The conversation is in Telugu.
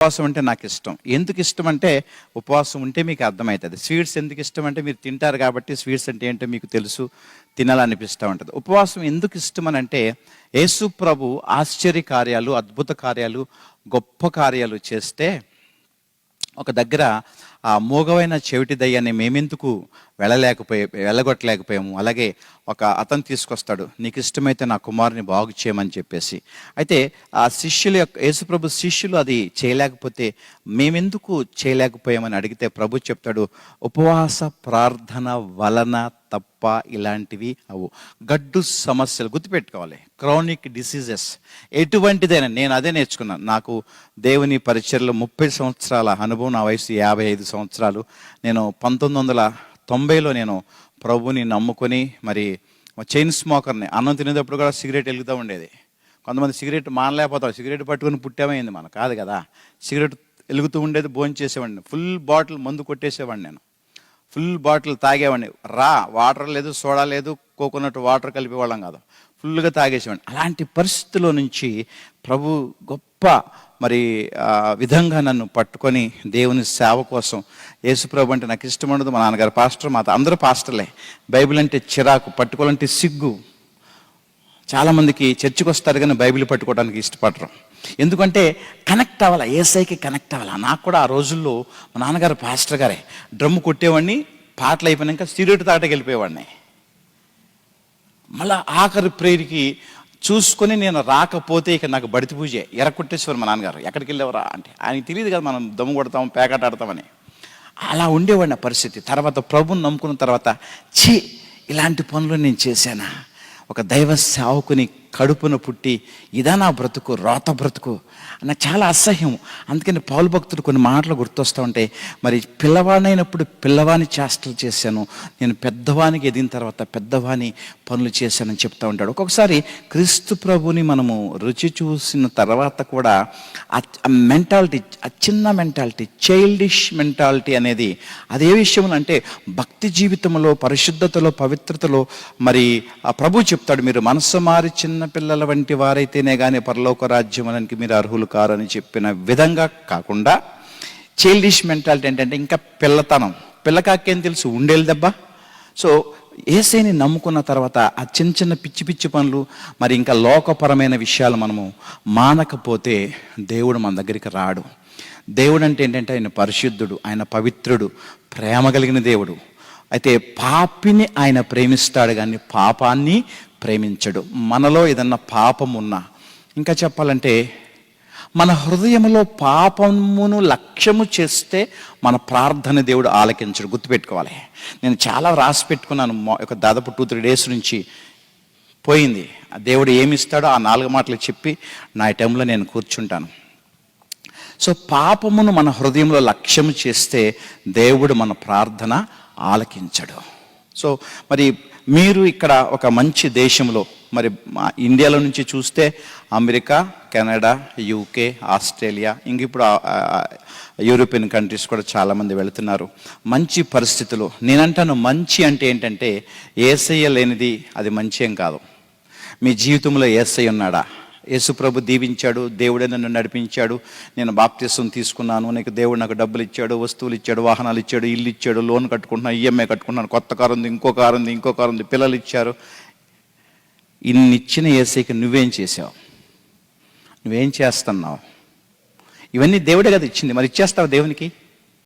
ఉపవాసం అంటే నాకు ఇష్టం. ఎందుకు ఇష్టం అంటే ఉపవాసం ఉంటే మీకు అర్థమవుతుంది. స్వీట్స్ ఎందుకు ఇష్టం అంటే మీరు తింటారు కాబట్టి స్వీట్స్ అంటే ఏంటో మీకు తెలుసు, తినాలనిపిస్తూ ఉంటుంది. ఉపవాసం ఎందుకు ఇష్టం అని అంటే యేసు ప్రభు ఆశ్చర్య కార్యాలు, అద్భుత కార్యాలు, గొప్ప కార్యాలు చేస్తే ఒక దగ్గర ఆ మూగవైన చెవిటి దయ్యాన్ని మేమెందుకు వెళ్ళగొట్టలేకపోయాము. అలాగే ఒక అతను తీసుకొస్తాడు, నీకు ఇష్టమైతే నా కుమారుని బాగు చేయమని చెప్పేసి. అయితే ఆ శిష్యుల యొక్క యేసుప్రభు శిష్యులు అది చేయలేకపోతే మేమెందుకు చేయలేకపోయామని అడిగితే ప్రభు చెప్తాడు, ఉపవాస ప్రార్థన వలన తప్ప ఇలాంటివి అవు. గడ్డు సమస్యలు గుర్తుపెట్టుకోవాలి, క్రానిక్ డిసీజెస్ ఎటువంటిదైనా. నేను అదే నేర్చుకున్నాను. నాకు దేవుని పరిచర్లో 30 సంవత్సరాల అనుభవం, నా వయసు 55 సంవత్సరాలు. నేను 1990లో నేను ప్రభుని నమ్ముకొని మరి చైన్ స్మోకర్ని. అన్నం తినేటప్పుడు కూడా సిగరెట్ వెలుగుతూ ఉండేది. కొంతమంది సిగరెట్ మానలేకపోతారు, సిగరెట్ పట్టుకుని పుట్టేమైంది, మన కాదు కదా. సిగరెట్ వెలుగుతూ ఉండేది, భోజనం చేసేవాడిని. ఫుల్ బాటిల్ మందు కొట్టేసేవాడిని, నేను ఫుల్ బాటిల్ తాగేవాడిని. వాటర్ లేదు, సోడా లేదు, కోకోనట్ వాటర్ కలిపేవాళ్ళం కాదు, ఫుల్గా తాగేసేవాడిని. అలాంటి పరిస్థితుల్లో నుంచి ప్రభు గొప్ప మరి విధంగా నన్ను పట్టుకొని దేవుని సేవ కోసం. యేసుప్రభు అంటే నాకు ఇష్టం ఉండదు, మా నాన్నగారు పాస్టర్, మా అందరూ పాస్టర్లే. బైబిల్ అంటే చిరాకు, పట్టుకోవాలంటే సిగ్గు. చాలామందికి చర్చికి వస్తారు కానీ బైబిల్ పట్టుకోవడానికి ఇష్టపడరు. ఎందుకంటే కనెక్ట్ అవ్వాలా, ఏసైకి కనెక్ట్ అవ్వాలా. నాకు కూడా ఆ రోజుల్లో మా నాన్నగారు పాస్టర్ గారే. డ్రమ్ము కొట్టేవాడిని, పాటలు అయిపోయినాక సిగరెట్ తాగడానికి వెళ్ళిపోయేవాడిని. మళ్ళీ ఆఖరి ప్రేయర్కి చూసుకొని నేను రాకపోతే ఇక నాకు బడితి పూజే. ఎరకొట్టేసేవారు మా నాన్నగారు. ఎక్కడికి వెళ్ళేవరా అంటే, ఆయనకి తెలియదు కదా మనం దమ్ము కొడతాం, పేకాట ఆడతామని. అలా ఉండేవాడిని ఆ పరిస్థితి. తర్వాత ప్రభుని నమ్ముకున్న తర్వాత ఇలాంటి పనులు నేను చేశానా, ఒక దైవ సేవకుని కడుపున పుట్టి ఇదా నా బ్రతుకు, రోత బ్రతుకు, నాకు చాలా అసహ్యం. అందుకని పౌలు భక్తుడు కొన్ని మాటలు గుర్తొస్తూ ఉంటాయి. మరి పిల్లవాడినైనప్పుడు పిల్లవాని చేష్టలు చేశాను, నేను పెద్దవానికి ఎదిగిన తర్వాత పెద్దవాని పనులు చేశానని చెప్తూ ఉంటాడు. ఒక్కొక్కసారి క్రీస్తు ప్రభుని మనము రుచి చూసిన తర్వాత కూడా ఆ మెంటాలిటీ, ఆ చిన్న మెంటాలిటీ, చైల్డిష్ మెంటాలిటీ అనేది అదే విషయంలో అంటే భక్తి జీవితంలో, పరిశుద్ధతలో, పవిత్రతలో మరి ఆ ప్రభు చెప్తాడు, మీరు మనస్సు మారి చిన్న పిల్లల వంటి వారైతేనే కానీ పరలోక రాజ్యమానికి మీరు అర్హులు కారని చెప్పిన విధంగా కాకుండా చైల్డిష్ మెంటాలిటీ ఏంటంటే ఇంకా పిల్లతనం. పిల్లకాకేం తెలుసు, ఉండేది దెబ్బ. సో యేసయ్యని నమ్ముకున్న తర్వాత ఆ చిన్న చిన్న పిచ్చి పిచ్చి పనులు, మరి ఇంకా లోకపరమైన విషయాలు మనము మానకపోతే దేవుడు మన దగ్గరికి రాడు. దేవుడు అంటే ఏంటంటే ఆయన పరిశుద్ధుడు, ఆయన పవిత్రుడు, ప్రేమ కలిగిన దేవుడు. అయితే పాపిని ఆయన ప్రేమిస్తాడు కానీ పాపాన్ని ప్రేమించడు. మనలో ఏదన్నా పాపం ఉన్నా, ఇంకా చెప్పాలంటే మన హృదయంలో పాపమును లక్ష్యము చేస్తే మన ప్రార్థన దేవుడు ఆలకించడు. గుర్తుపెట్టుకోవాలి. నేను చాలా రాసి పెట్టుకున్నాను, ఒక దాదాపు 2-3 డేస్ నుంచి పోయింది. ఆ దేవుడు ఏమి ఇస్తాడో ఆ 4 మాటలు చెప్పి నా టైంలో నేను కూర్చుంటాను. సో పాపమును మన హృదయంలో లక్ష్యం చేస్తే దేవుడు మన ప్రార్థన ఆలకించడు. సో మరి మీరు ఇక్కడ ఒక మంచి దేశంలో, మరి ఇండియాలో నుంచి చూస్తే అమెరికా, కెనడా, యూకే, ఆస్ట్రేలియా, ఇంక ఇప్పుడు యూరోపియన్ కంట్రీస్ కూడా చాలామంది వెళుతున్నారు. మంచి పరిస్థితులు. నేనంటాను మంచి అంటే ఏంటంటే యేసయ్య లేనిది అది మంచి ఏం కాదు. మీ జీవితంలో యేసయ్య ఉన్నాడా? యేసుప్రభు దీవించాడు, దేవుడే నన్ను నడిపించాడు, నేను బాప్తిసం తీసుకున్నాను, నాకు డబ్బులు ఇచ్చాడు, వస్తువులు ఇచ్చాడు, వాహనాలు ఇచ్చాడు, ఇల్లు ఇచ్చాడు, లోన్ కట్టుకుంటున్నాను, ఈఎంఐ కట్టుకున్నాను, కొత్త కారు ఉంది, ఇంకో కారు ఉంది, పిల్లలు ఇచ్చారు. ఇన్ని ఇచ్చిన యేసయ్యకి నువ్వేం చేసావు? నువ్వేం చేస్తున్నావు? ఇవన్నీ దేవుడే కదా ఇచ్చింది, మరి ఇచ్చేస్తావు దేవునికి?